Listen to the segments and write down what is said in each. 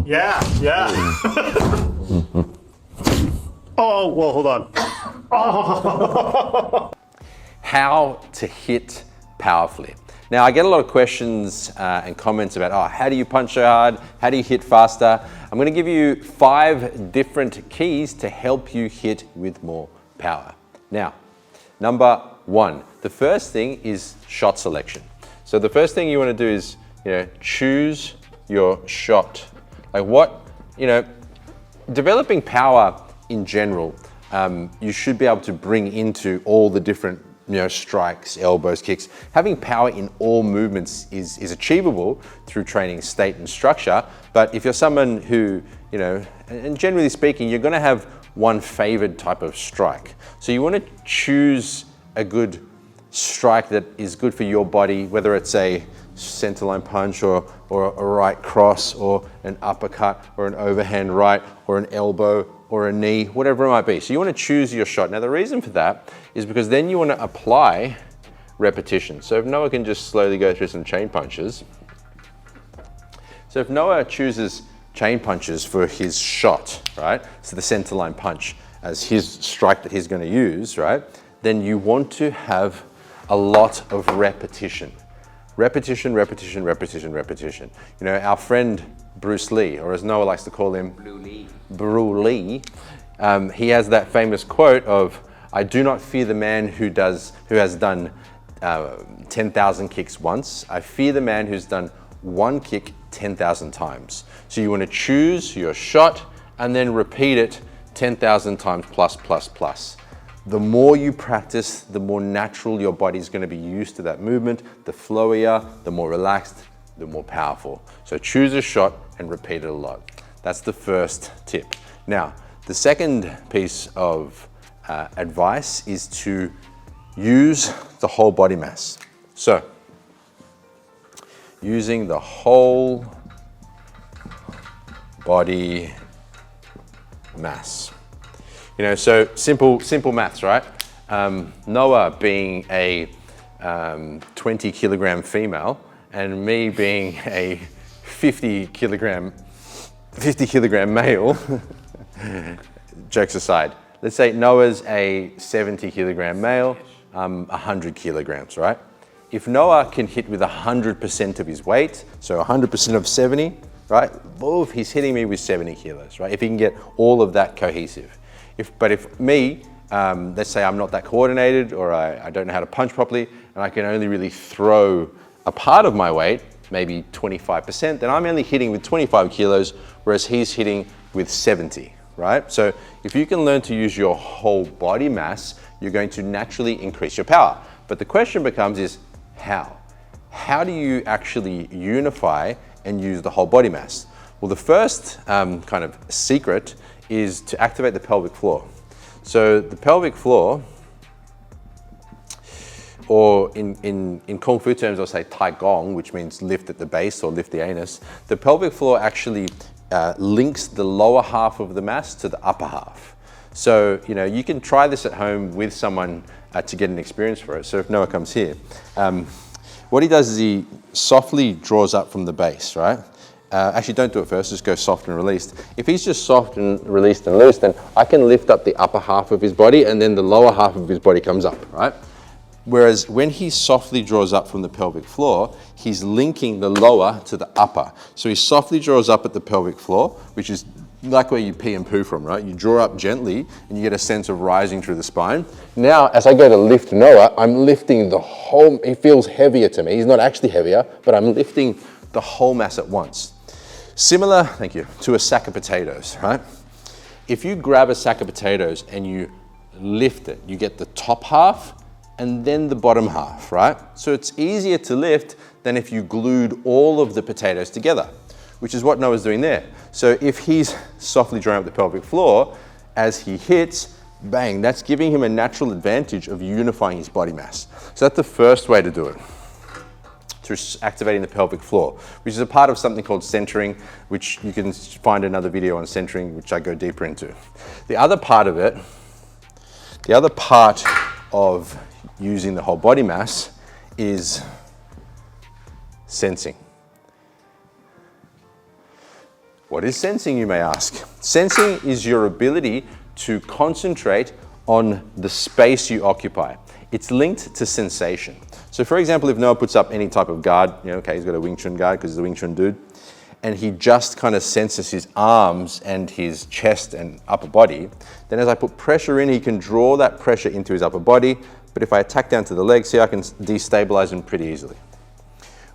Yeah, yeah. Oh, well, hold on. How to hit powerfully. Now, I get a lot of questions and comments about, oh, how do you punch so hard? How do you hit faster? I'm going to give you 5 different keys to help you hit with more power. Now, number 1, the first thing is shot selection. So the first thing you want to do is, choose your shot. Like developing power in general, you should be able to bring into all the different strikes, elbows, kicks. Having power in all movements is achievable through training state and structure. But if you're someone who, and generally speaking, you're going to have one favored type of strike. So you want to choose a good strike that is good for your body, whether it's a centerline punch or a right cross or an uppercut or an overhand right or an elbow or a knee, whatever it might be. So you want to choose your shot. Now the reason for that is because then you want to apply repetition. So if Noah can just slowly go through some chain punches. So if Noah chooses chain punches for his shot, right? So the centerline punch as his strike that he's going to use, right? Then you want to have a lot of repetition. Repetition, repetition, repetition, repetition. Our friend Bruce Lee, or as Noah likes to call him, Bru Lee, he has that famous quote of, "I do not fear the man who has done 10,000 kicks once. I fear the man who's done one kick 10,000 times." So you want to choose your shot and then repeat it 10,000 times plus, plus, plus. The more you practice, the more natural your body's going to be used to that movement, the flowier, the more relaxed, the more powerful. So choose a shot and repeat it a lot. That's the first tip. Now, the second piece of advice is to use the whole body mass. So, using the whole body mass. So simple maths, right? Noah being a 20 kilogram female and me being a 50 kilogram male, jokes aside, let's say Noah's a 70 kilogram male, 100 kilograms, right? If Noah can hit with 100% of his weight, so 100% of 70, right? He's hitting me with 70 kilos, right? If he can get all of that cohesive. But if me, let's say I'm not that coordinated or I don't know how to punch properly and I can only really throw a part of my weight, maybe 25%, then I'm only hitting with 25 kilos, whereas he's hitting with 70, right? So if you can learn to use your whole body mass, you're going to naturally increase your power. But the question becomes is how? How do you actually unify and use the whole body mass? Well, the first kind of secret is to activate the pelvic floor. So the pelvic floor, or in Kung Fu terms, I'll say Tai Gong, which means lift at the base or lift the anus. The pelvic floor actually links the lower half of the mass to the upper half. So, you can try this at home with someone to get an experience for it. So if Noah comes here, what he does is he softly draws up from the base, right? Actually, don't do it first, just go soft and released. If he's just soft and released and loose, then I can lift up the upper half of his body and then the lower half of his body comes up, right? Whereas when he softly draws up from the pelvic floor, he's linking the lower to the upper. So he softly draws up at the pelvic floor, which is like where you pee and poo from, right? You draw up gently and you get a sense of rising through the spine. Now, as I go to lift Noah, I'm lifting the whole, he feels heavier to me. He's not actually heavier, but I'm lifting the whole mass at once. Similar, thank you, to a sack of potatoes, right? If you grab a sack of potatoes and you lift it, you get the top half and then the bottom half, right? So it's easier to lift than if you glued all of the potatoes together, which is what Noah's doing there. So if he's softly drawing up the pelvic floor, as he hits, bang, that's giving him a natural advantage of unifying his body mass. So that's the first way to do it, through activating the pelvic floor, which is a part of something called centering, which you can find another video on centering, which I go deeper into. The other part of it, the other part of using the whole body mass is sensing. What is sensing, you may ask? Sensing is your ability to concentrate on the space you occupy. It's linked to sensation. So for example, if Noah puts up any type of guard, okay, he's got a Wing Chun guard because he's a Wing Chun dude, and he just kind of senses his arms and his chest and upper body, then as I put pressure in, he can draw that pressure into his upper body, but if I attack down to the legs, see, I can destabilize him pretty easily.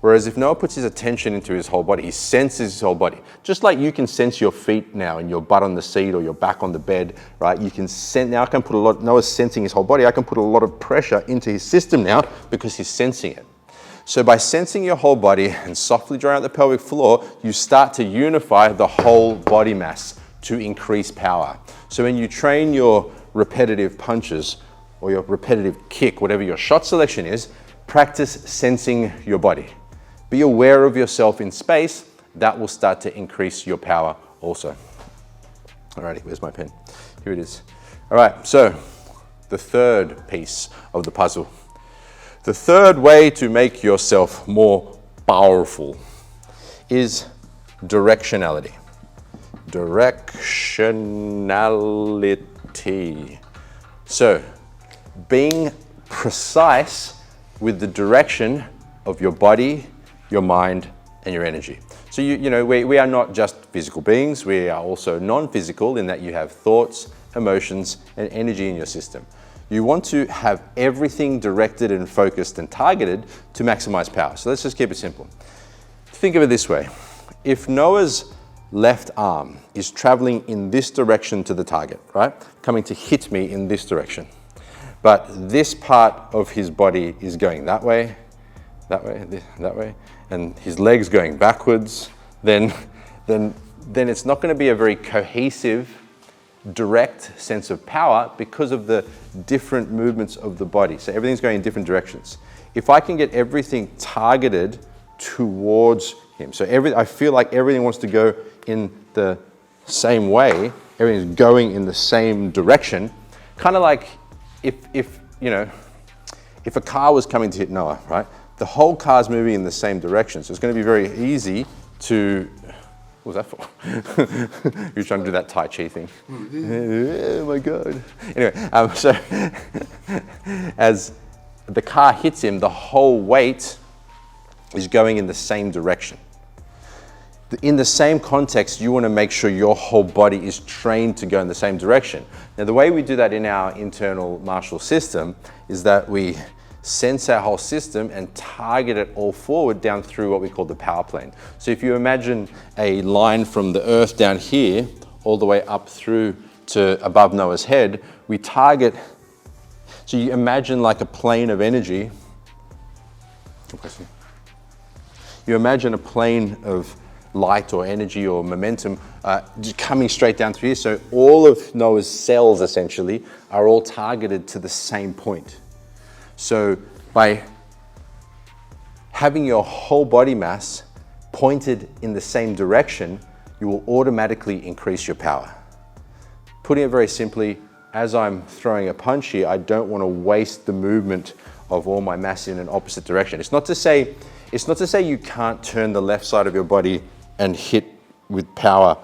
Whereas if Noah puts his attention into his whole body, he senses his whole body. Just like you can sense your feet now and your butt on the seat or your back on the bed, right? You can sense, now I can put a lot, Noah's sensing his whole body, I can put a lot of pressure into his system now because he's sensing it. So by sensing your whole body and softly drawing out the pelvic floor, you start to unify the whole body mass to increase power. So when you train your repetitive punches or your repetitive kick, whatever your shot selection is, practice sensing your body. Be aware of yourself in space. That will start to increase your power also. Alrighty, where's my pen? Here it is. All right, so the third piece of the puzzle. The third way to make yourself more powerful is directionality. Directionality. So, being precise with the direction of your body, your mind, and your energy. So we are not just physical beings, we are also non-physical in that you have thoughts, emotions, and energy in your system. You want to have everything directed and focused and targeted to maximize power. So let's just keep it simple. Think of it this way. If Noah's left arm is traveling in this direction to the target, right? Coming to hit me in this direction. But this part of his body is going that way, that way, and his legs going backwards, then it's not going to be a very cohesive, direct sense of power because of the different movements of the body. So everything's going in different directions. If I can get everything targeted towards him, so I feel like everything wants to go in the same way, everything's going in the same direction, kind of like if a car was coming to hit Noah, right? The whole car's moving in the same direction. So it's going to be very easy to, what was that for? You're trying to do that Tai Chi thing. Oh my God. Anyway, so as the car hits him, the whole weight is going in the same direction. In the same context, you want to make sure your whole body is trained to go in the same direction. Now, the way we do that in our internal martial system is that we sense our whole system and target it all forward down through what we call the power plane. So if you imagine a line from the earth down here, all the way up through to above Noah's head, we target, so you imagine like a plane of energy. You imagine a plane of light or energy or momentum just coming straight down through here. So all of Noah's cells essentially are all targeted to the same point. So by having your whole body mass pointed in the same direction, you will automatically increase your power. Putting it very simply, as I'm throwing a punch here, I don't want to waste the movement of all my mass in an opposite direction. It's not to say you can't turn the left side of your body and hit with power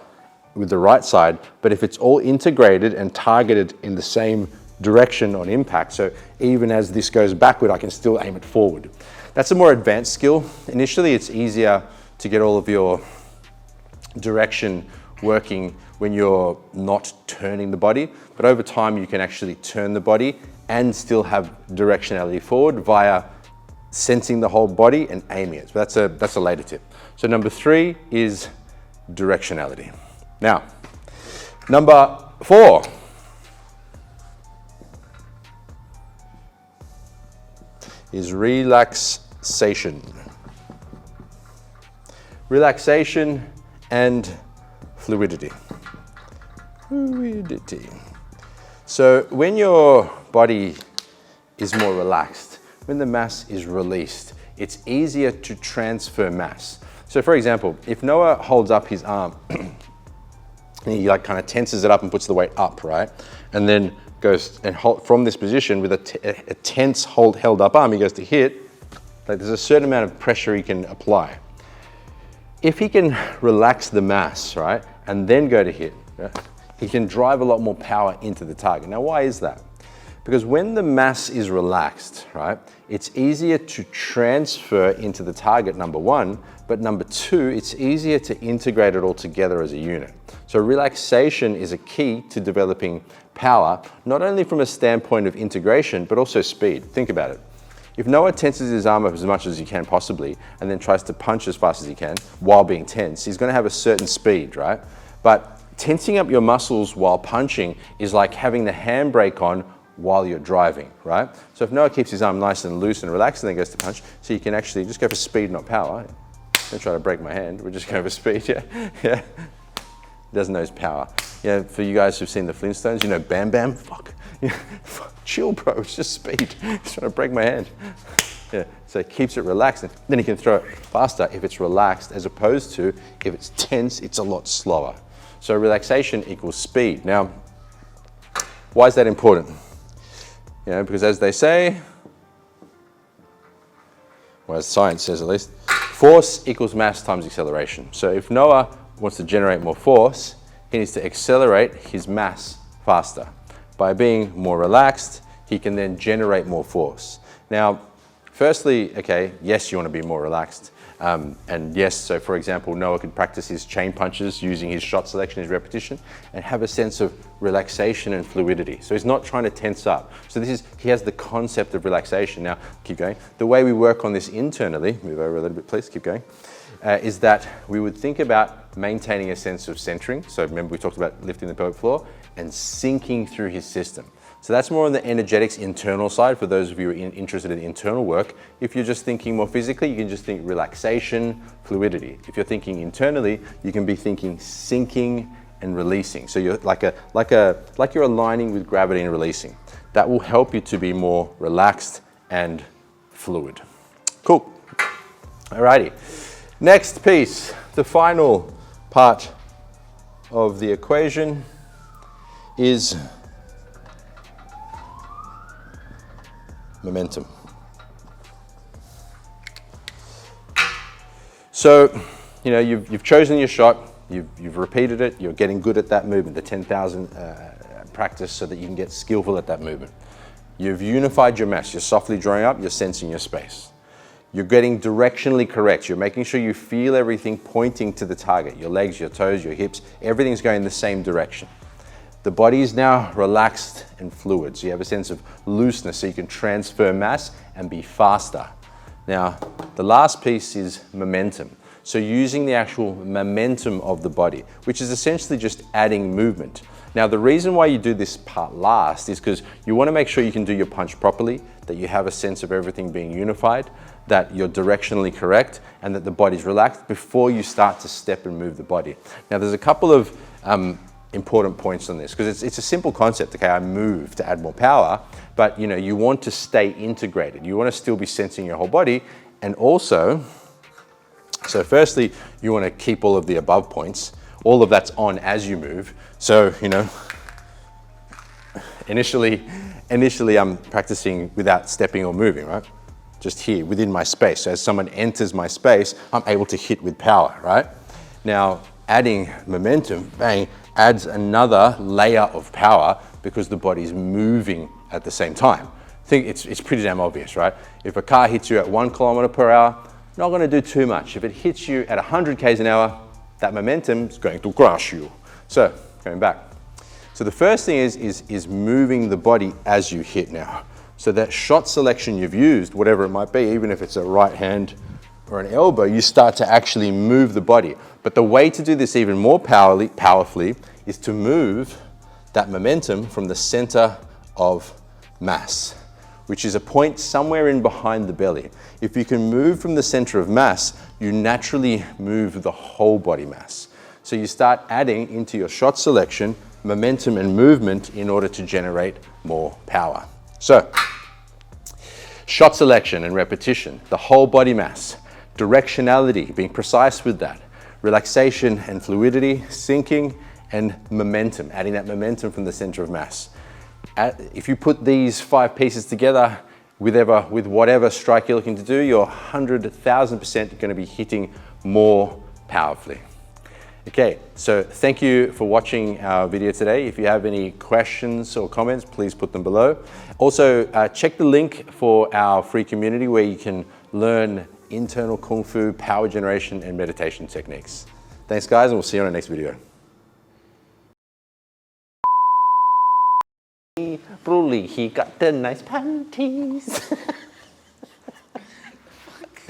with the right side, but if it's all integrated and targeted in the same direction on impact, so even as this goes backward, I can still aim it forward. That's a more advanced skill. Initially, it's easier to get all of your direction working when you're not turning the body, but over time you can actually turn the body and still have directionality forward via sensing the whole body and aiming it. So that's a later tip. So number 3 is directionality. Now, number 4 is relaxation. Relaxation and fluidity. Fluidity. So when your body is more relaxed, when the mass is released, it's easier to transfer mass. So for example, if Noah holds up his arm, and he like kind of tenses it up and puts the weight up, right? And then goes and from this position with a tense held up arm, he goes to hit, like there's a certain amount of pressure he can apply. if he can relax the mass, right, and then go to hit, right, he can drive a lot more power into the target. Now, why is that? Because when the mass is relaxed, right, it's easier to transfer into the target, number one, but number two, it's easier to integrate it all together as a unit. So relaxation is a key to developing power, not only from a standpoint of integration, but also speed. Think about it. If Noah tenses his arm up as much as he can possibly, and then tries to punch as fast as he can while being tense, he's gonna have a certain speed, right? But tensing up your muscles while punching is like having the handbrake on while you're driving, right? So if Noah keeps his arm nice and loose and relaxed and then goes to punch, so you can actually just go for speed, not power. Don't try to break my hand, we're just going for speed, yeah? Yeah. Doesn't know his power. Yeah, for you guys who've seen the Flintstones, you know Bam Bam? Fuck. Yeah. Chill, bro, it's just speed. He's trying to break my hand. Yeah, so it keeps it relaxed, and then he can throw it faster if it's relaxed, as opposed to if it's tense, it's a lot slower. So relaxation equals speed. Now, why is that important? You know, because as they say, well, as science says at least, force equals mass times acceleration. So if Noah wants to generate more force, he needs to accelerate his mass faster. By being more relaxed, he can then generate more force. Now, firstly, okay, yes, you want to be more relaxed. And yes, so for example, Noah could practice his chain punches using his shot selection, his repetition, and have a sense of relaxation and fluidity. So he's not trying to tense up. So he has the concept of relaxation. Now, keep going. The way we work on this internally, move over a little bit, please, keep going, is that we would think about maintaining a sense of centering. So remember, we talked about lifting the pelvic floor and sinking through his system. So that's more on the energetics internal side for those of you who are interested in internal work. If you're just thinking more physically, you can just think relaxation, fluidity. If you're thinking internally, you can be thinking sinking and releasing. So you're like you're aligning with gravity and releasing. That will help you to be more relaxed and fluid. Cool. Alrighty. Next piece, the final part of the equation is momentum. So, you know, you've chosen your shot, you've repeated it, you're getting good at that movement, the 10,000 practice so that you can get skillful at that movement. You've unified your mass, you're softly drawing up, you're sensing your space. You're getting directionally correct, you're making sure you feel everything pointing to the target, your legs, your toes, your hips, everything's going the same direction. The body is now relaxed and fluid, so you have a sense of looseness so you can transfer mass and be faster. Now, the last piece is momentum. So using the actual momentum of the body, which is essentially just adding movement. Now, the reason why you do this part last is because you want to make sure you can do your punch properly, that you have a sense of everything being unified, that you're directionally correct, and that the body's relaxed before you start to step and move the body. Now, there's a couple of important points on this, because it's a simple concept. Okay, I move to add more power, but you know, you want to stay integrated. You want to still be sensing your whole body, and also, so firstly, you want to keep all of the above points. All of that's on as you move. So, you know, initially I'm practicing without stepping or moving, right? Just here within my space. So as someone enters my space, I'm able to hit with power, right? Now, adding momentum, bang, adds another layer of power because the body's moving at the same time. I think it's pretty damn obvious, right? If a car hits you at 1 kilometer per hour, not going to do too much. If it hits you at 100 k's an hour, that momentum is going to crush you. So, going back. So the first thing is moving the body as you hit now. So that shot selection you've used, whatever it might be, even if it's a right hand or an elbow, you start to actually move the body. But the way to do this even more powerfully is to move that momentum from the center of mass, which is a point somewhere in behind the belly. If you can move from the center of mass, you naturally move the whole body mass. So you start adding into your shot selection momentum and movement in order to generate more power. So, shot selection and repetition, the whole body mass, directionality, being precise with that, relaxation and fluidity, sinking, and momentum, adding that momentum from the center of mass. If you put these 5 pieces together with whatever strike you're looking to do, you're 100,000% going to be hitting more powerfully. Okay, so thank you for watching our video today. If you have any questions or comments, please put them below. Also, check the link for our free community where you can learn internal Kung Fu, power generation, and meditation techniques. Thanks guys, and we'll see you on the next video. Broly, he got the nice panties.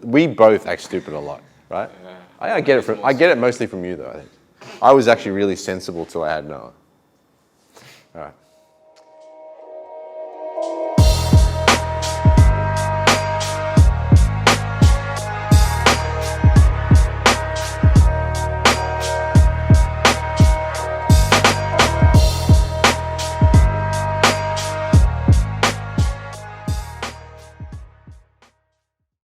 We both act stupid a lot, right? Yeah. I get it mostly from you though, I think. I was actually really sensible till I had Noah. All right.